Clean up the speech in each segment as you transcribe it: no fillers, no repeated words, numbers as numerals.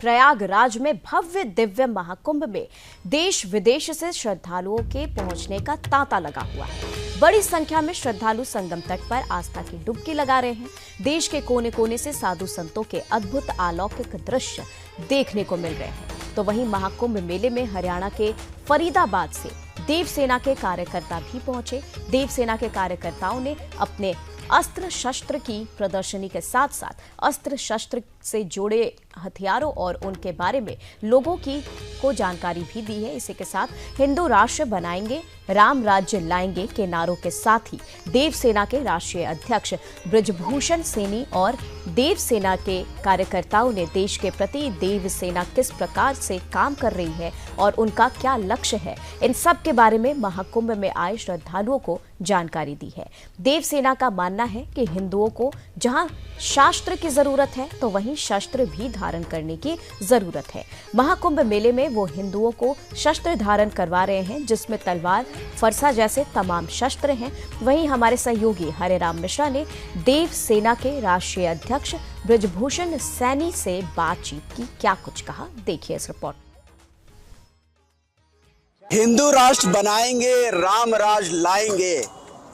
प्रयागराज में भव्य दिव्य महाकुंभ में देश विदेश से श्रद्धालुओं के पहुंचने का तांता लगा हुआ है। बड़ी संख्या में श्रद्धालु संगम तट पर आस्था की डुबकी लगा रहे हैं। देश के कोने कोने से साधु संतों के अद्भुत अलौकिक दृश्य देखने को मिल रहे हैं। तो वहीं महाकुंभ मेले में हरियाणा के फरीदाबाद से देवसेना के कार्यकर्ता भी पहुंचे। देवसेना के कार्यकर्ताओं ने अपने अस्त्र शस्त्र की प्रदर्शनी के साथ साथ अस्त्र शस्त्र से जुड़े हथियारों और उनके बारे में लोगों को जानकारी भी दी है। इसी के साथ हिंदू राष्ट्र बनाएंगे, राम राज्य लाएंगे के नारों के साथ ही देवसेना के राष्ट्रीय अध्यक्ष बृजभूषण सैनी और देवसेना के कार्यकर्ताओं ने देश के प्रति देवसेना किस प्रकार से काम कर रही है और उनका क्या लक्ष्य है, इन सब के बारे में महाकुंभ में आए श्रद्धालुओं को जानकारी दी है। देवसेना का मानना है कि हिंदुओं को जहां शास्त्र की जरूरत है तो वहीं शस्त्र भी धारण करने की जरूरत है। महाकुंभ मेले में वो हिंदुओं को शस्त्र धारण करवा रहे हैं, जिसमें तलवार, फरसा जैसे तमाम शस्त्र हैं। वहीं हमारे सहयोगी हरेराम मिश्रा ने देवसेना के राष्ट्रीय अध्यक्ष बृजभूषण सैनी से बातचीत की, क्या कुछ कहा, देखिए इस रिपोर्ट। हिंदू राष्ट्र बनाएंगे, राम राज लाएंगे,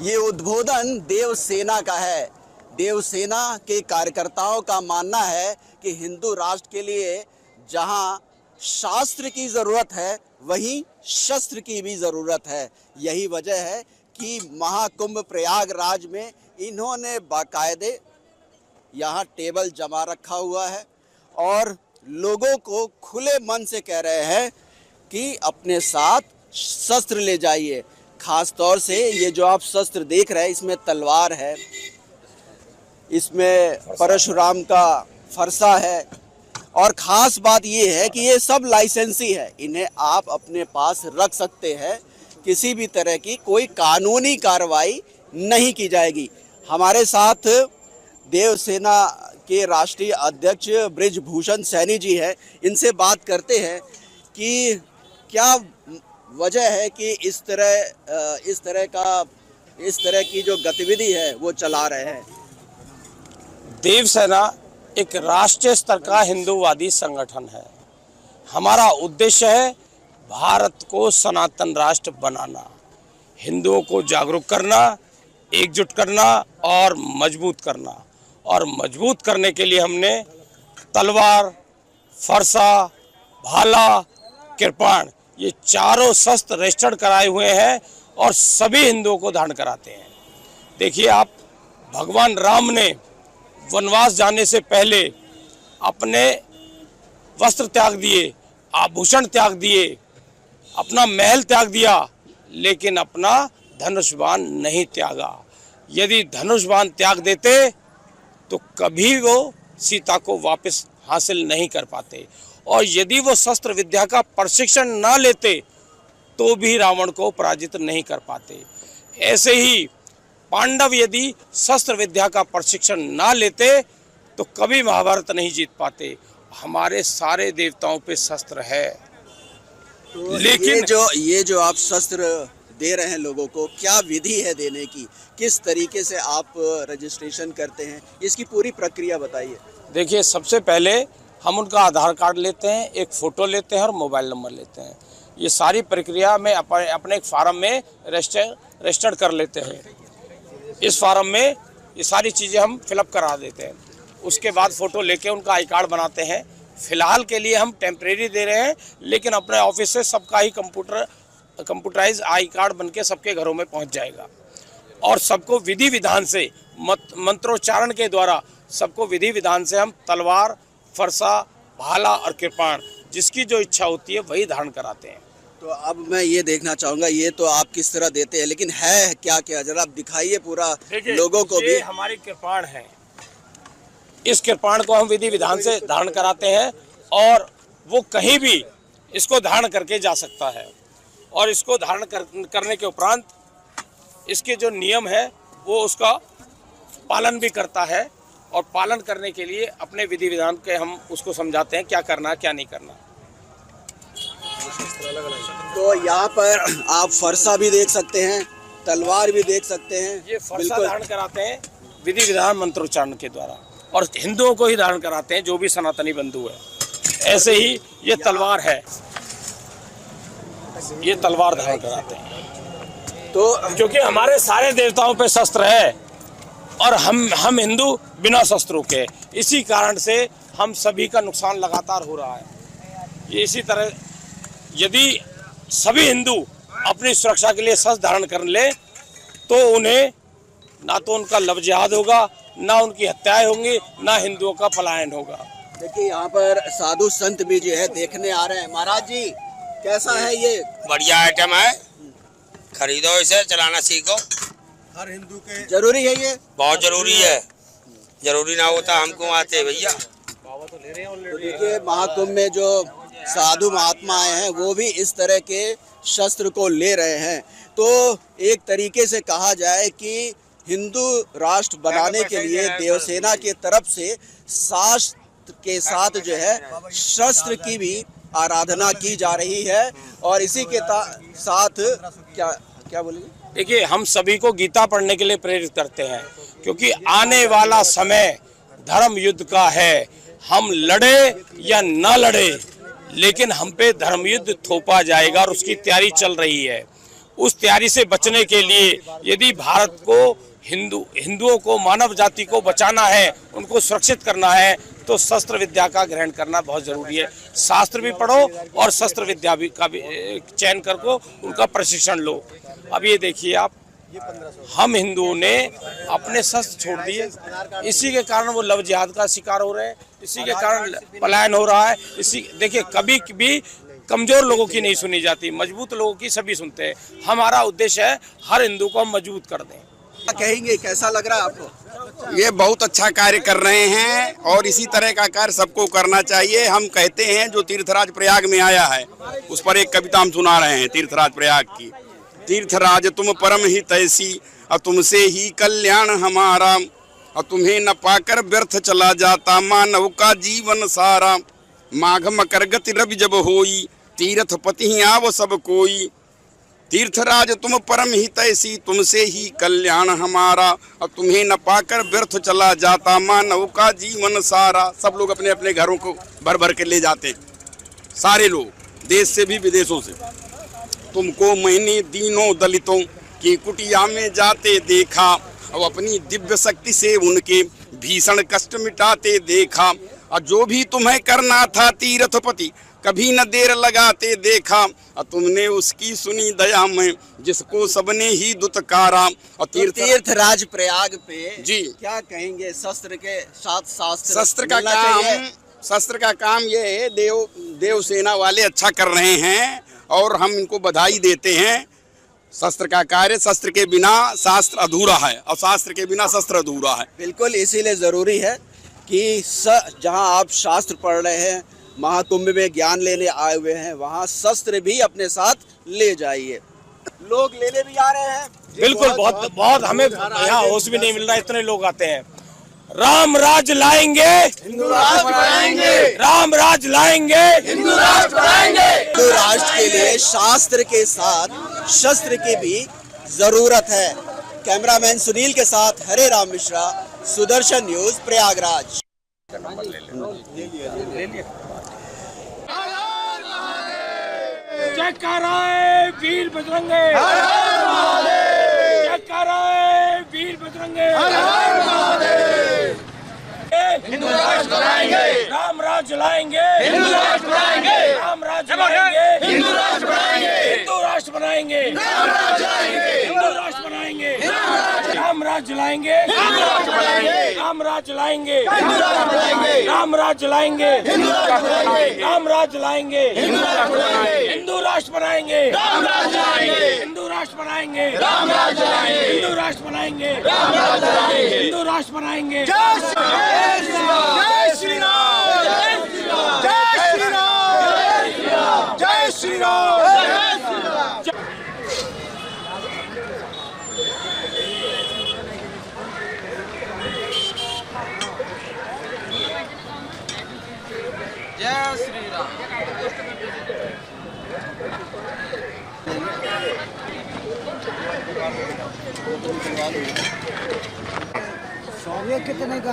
ये उद्बोधन देवसेना का है। देवसेना के कार्यकर्ताओं का मानना है कि हिंदू राष्ट्र के लिए जहां शास्त्र की ज़रूरत है वहीं शस्त्र की भी ज़रूरत है। यही वजह है कि महाकुंभ प्रयागराज में इन्होंने बाकायदे यहाँ टेबल जमा रखा हुआ है और लोगों को खुले मन से कह रहे हैं कि अपने साथ शस्त्र ले जाइए। खास तौर से ये जो आप शस्त्र देख रहे हैं, इसमें तलवार है, इसमें परशुराम का फरसा है और ख़ास बात ये है कि ये सब लाइसेंसी है। इन्हें आप अपने पास रख सकते हैं, किसी भी तरह की कोई कानूनी कार्रवाई नहीं की जाएगी। हमारे साथ देवसेना के राष्ट्रीय अध्यक्ष बृजभूषण सैनी जी हैं। इनसे बात करते हैं कि क्या वजह है कि इस तरह की जो गतिविधि है वो चला रहे हैं। देवसेना एक राष्ट्रीय स्तर का हिंदूवादी संगठन है। हमारा उद्देश्य है भारत को सनातन राष्ट्र बनाना, हिंदुओं को जागरूक करना, एकजुट करना और मजबूत करना। और मजबूत करने के लिए हमने तलवार, फरसा, भाला, कृपाण, ये चारों शस्त्र रजिस्टर्ड कराए हुए हैं और सभी हिंदुओं को धारण कराते हैं। देखिए, आप भगवान राम ने वनवास जाने से पहले अपने वस्त्र त्याग दिए, आभूषण त्याग दिए, अपना महल त्याग दिया, लेकिन अपना धनुष बाण नहीं त्यागा। यदि धनुष बाण त्याग देते तो कभी वो सीता को वापस हासिल नहीं कर पाते और यदि वो शस्त्र विद्या का प्रशिक्षण ना लेते तो भी रावण को पराजित नहीं कर पाते। ऐसे ही पांडव यदि शस्त्र विद्या का प्रशिक्षण ना लेते तो कभी महाभारत नहीं जीत पाते। हमारे सारे देवताओं पे शस्त्र है। तो लेकिन ये जो आप शस्त्र दे रहे हैं लोगों को, क्या विधि है देने की, किस तरीके से आप रजिस्ट्रेशन करते हैं, इसकी पूरी प्रक्रिया बताइए। देखिए, सबसे पहले हम उनका आधार कार्ड लेते हैं, एक फ़ोटो लेते हैं और मोबाइल नंबर लेते हैं। ये सारी प्रक्रिया में अपने एक फार्म में रजिस्टर्ड कर लेते हैं। इस फार्म में ये सारी चीज़ें हम फिलअप करा देते हैं। उसके बाद फ़ोटो लेके उनका आई कार्ड बनाते हैं। फ़िलहाल के लिए हम टेम्परेरी दे रहे हैं, लेकिन अपने ऑफिस से सबका ही कंप्यूटराइज आई कार्ड बनके सबके घरों में पहुंच जाएगा और सबको विधि विधान से मंत्रोच्चारण के द्वारा सबको विधि विधान से हम तलवार, फरसा, भाला और कृपाण, जिसकी जो इच्छा होती है वही धारण कराते हैं। तो अब मैं ये देखना चाहूँगा, ये तो आप किस तरह देते हैं, लेकिन है क्या क्या, जरा आप दिखाइए पूरा लोगों को भी। हमारी कृपाण है, इस कृपाण को हम विधि विधान से धारण कराते हैं और वो कहीं भी इसको धारण करके जा सकता है और इसको धारण करने के उपरांत इसके जो नियम है वो उसका पालन भी करता है और पालन करने के लिए अपने विधि विधान के हम उसको समझाते हैं क्या करना क्या नहीं करना। तो यहाँ पर आप फरसा भी देख सकते हैं, तलवार भी देख सकते हैं। ये फरसा धारण कराते हैं विधि विधान मंत्रोच्चारण के द्वारा और हिंदुओं को ही धारण कराते हैं, जो भी सनातनी बंधु है। ऐसे ही ये तलवार है, ये तलवार धारण कराते हैं। तो क्योंकि हमारे सारे देवताओं पे शस्त्र है और हम हिंदू बिना शस्त्रों के, इसी कारण से हम सभी का नुकसान लगातार हो रहा है। ये इसी तरह यदि सभी हिंदू अपनी सुरक्षा के लिए शस्त्र धारण कर ले तो उन्हें ना तो उनका लव जिहाद होगा, ना उनकी हत्याएं होंगी, ना हिंदुओं का पलायन होगा। देखिए यहाँ पर साधु संत भी जो है देखने आ रहे हैं। महाराज जी कैसा है ये? बढ़िया आइटम है, खरीदो इसे, चलाना सीखो। हर हिंदू के जरूरी है ये? बहुत जरूरी है, जरूरी ना होता हम क्यों आते भैया। तो देखिए महाकुंभ में जो साधु महात्मा आए हैं वो भी इस तरह के शस्त्र को ले रहे हैं। तो एक तरीके से कहा जाए कि हिंदू राष्ट्र बनाने के लिए देवसेना की तरफ से शास्त्र के साथ जो है शस्त्र की भी आराधना की जा रही है। और इसी के साथ क्या क्या बोलेंगे? देखिए हम सभी को गीता पढ़ने के लिए प्रेरित करते हैं, क्योंकि आने वाला समय धर्म युद्ध का है। हम लड़े या न लड़े, लेकिन हम पे धर्म युद्ध थोपा जाएगा और उसकी तैयारी चल रही है। उस तैयारी से बचने के लिए यदि भारत को हिंदुओं को, मानव जाति को बचाना है, उनको सुरक्षित करना है, तो शस्त्र विद्या का ग्रहण करना बहुत जरूरी है। शास्त्र भी पढ़ो और शस्त्र विद्या भी का भी चयन करके उनका प्रशिक्षण लो। अब ये देखिए आप, हम हिंदुओं ने अपने शस्त्र छोड़ दिए, इसी के कारण वो लव जिहाद का शिकार हो रहे हैं, इसी के कारण पलायन हो रहा है। इसी देखिए कभी भी कमजोर लोगों की नहीं सुनी जाती, मजबूत लोगों की सभी सुनते हैं। हमारा उद्देश्य है हर हिंदू को हम मजबूत कर दें। कहेंगे कैसा लग रहा है आपको? ये बहुत अच्छा कार्य कर रहे हैं और इसी तरह का कार्य सबको करना चाहिए। हम कहते हैं जो तीर्थराज प्रयाग में आया है उस पर एक कविता हम सुना रहे हैं तीर्थराज प्रयाग की। तीर्थराज तुम परम ही तैसी, और तुमसे ही कल्याण हमारा, और तुम्हें न पाकर व्यर्थ चला जाता मानव का जीवन सारा। माघ मकर गति रवि जब होई, तीर्थ पति ही आव सब कोई। तीर्थराज तुम परम ही तैसी, तुमसे ही कल्याण हमारा, और तुम्हें न पाकर व्यर्थ चला जाता मानव का जीवन सारा। सब लोग अपने अपने घरों को भर भर के ले जाते हैं, सारे लोग, देश से भी विदेशों से। तुमको मैंने दीनों दलितों की कुटिया में जाते देखा, और अपनी दिव्य शक्ति से उनके भीषण कष्ट मिटाते देखा। और जो भी तुम्हें करना था तीर्थपति, कभी न देर लगाते देखा, और तुमने उसकी सुनी दया में जिसको सबने ही दुत्कारा। और तीर्थराज प्रयाग पे जी क्या कहेंगे? शस्त्र के साथ शास्त्र, शस्त्र का काम ये है, देव सेना वाले अच्छा कर रहे हैं और हम इनको बधाई देते हैं। शस्त्र का कार्य, शस्त्र के बिना शास्त्र अधूरा है और शास्त्र के बिना शस्त्र अधूरा है। बिल्कुल, इसीलिए ज़रूरी है कि जहां आप शास्त्र पढ़ रहे हैं, महाकुंभ में ज्ञान लेने आए हुए हैं, वहां शस्त्र भी अपने साथ ले जाइए। लोग लेने भी आ रहे हैं। बिल्कुल, बहुत हमें यहाँ होश भी नहीं मिल रहा, इतने लोग आते हैं। राम राज लाएंगे, हिंदू राष्ट्र बनाएंगे। राम राज लाएंगे, हिंदू राष्ट्र बनाएंगे। हिंदू राष्ट्र के लिए शास्त्र के साथ शस्त्र की भी जरूरत है। कैमरामैन सुनील के साथ हरे राम मिश्रा, सुदर्शन न्यूज, प्रयागराज। जयकाराए वीर बजरंगे, जयकाराए वीर बजरंगे। हिंदू राष्ट्र बनाएंगे, राम राज लाएंगे, हिंदू राष्ट्र बनाएंगे, राम राज लाएंगे, हिंदू राष्ट्र बनाएंगे, हिंदू राष्ट्र बनाएंगे, राम राज लाएंगे, हिंदू राष्ट्र बनाएंगे, राम राज लाएंगे, हिंदू राष्ट्र बनाएंगे, राम राज लाएंगे, हिंदू राष्ट्र बनाएंगे, राम राज लाएंगे, हिंदू राष्ट्र बनाएंगे, राम राज लाएंगे, हिंदू राष्ट्र बनाएंगे, हिंदू राष्ट्र बनाएंगे, राम राज लाएंगे, हिंदू राष्ट्र बनाएंगे, राम राज लाएंगे, हिंदू राष्ट्र बनाएंगे, राम राज लाएंगे, हिंदू राष्ट्र बनाएंगे। जय श्री राम, जय श्री राम, जय श्री राम, जय श्री राम, जय श्री राम, जय श्री राम। जय श्री राम। कितने का